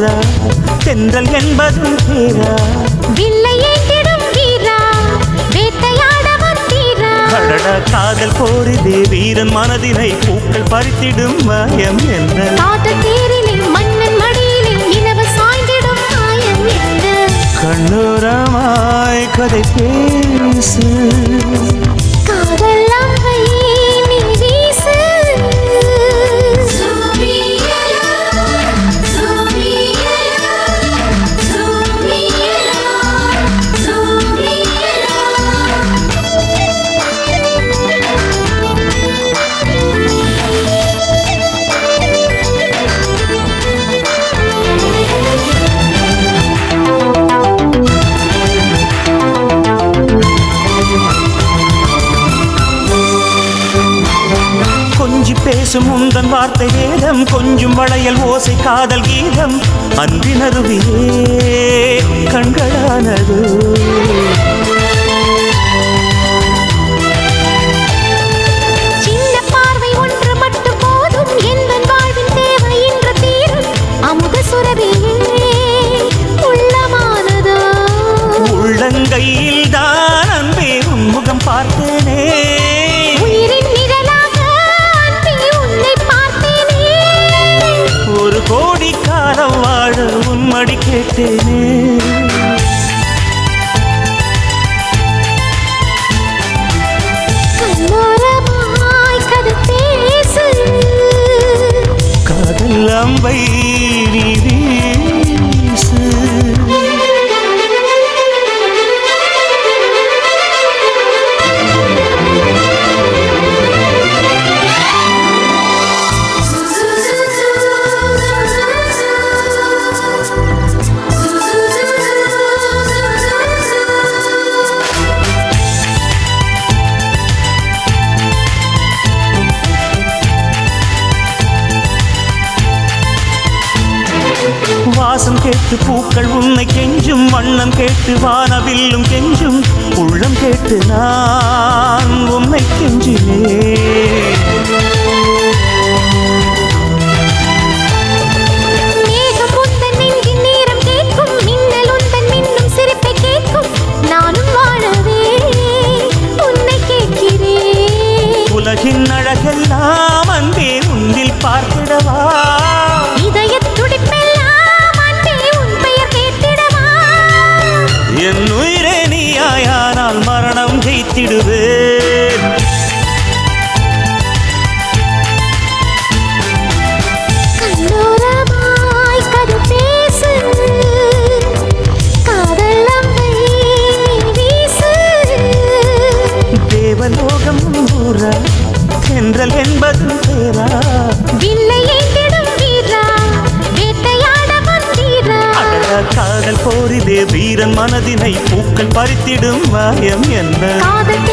ஊரா தென்றல் என்பது பேரா வில்லை ஏந்திடும் வீரா வேட்டையாட வந்தீரா கடடா காதல் போரிதே வீரன் மனதினை பூக்கள் பறித்திடும் மாயம் என்ன காதல் தேரிலே மன்னன் மடியிலே நிலவு சாய்ந்திடும் மாயம் என்ன கண்ணோரமாய் கதை பேசு காதல் அம்பை நீ வீசு பேசும் உந்தன் வார்த்தை வேதம் கொஞ்சம் வளையல் ஓசை காதல் கீதம் அன்பினருவியே கண்களானது சின்ன பார்வை ஒன்று மட்டும் போதும் எந்தன் வாழ்வின் தேவை இன்று தீரும் அமுத சுரபியே உள்ளமானதோ உள்ளங்கையில் தான் அன்பே உன்முகம் பார்த்தேனே கோடி காலம் வாழ உன்மடி கேட்டேனே காதல் அம்பை நீ வீசு வாசம் கேட்டு பூக்கள் உன்னை கெஞ்சும் வண்ணம் கேட்டு வானவில்லும் கெஞ்சும் உள்ளம் கேட்டு நான் உன்னை கெஞ்சினேன் மேகம் உந்தன் நெஞ்சின் நேரம் கேட்கும் மின்னல் உந்தன் மின்னும் சிரிப்பை கேட்கும் நானும் வாழவே உன்னை கேட்கிறேன் உலகின் அழகெல்லாம் அன்பே உன்னில் பார்த்திடவா என் உயிரே நீயாயானால் மரணம் ஜெயித்திடுவேன் கண்ணோரமாய் கதை பேசு காதல் அம்பை வீசு தேவலோகம் ஊரா தென்றல் என்பது பேரா வில்லை ஏந்திடும் வீரா வேட்டையாட வந்தீரா காதல் போரிதே வீரன் மனதினை பூக்கள் பறித்திடும் மாயம் என்ன காதல்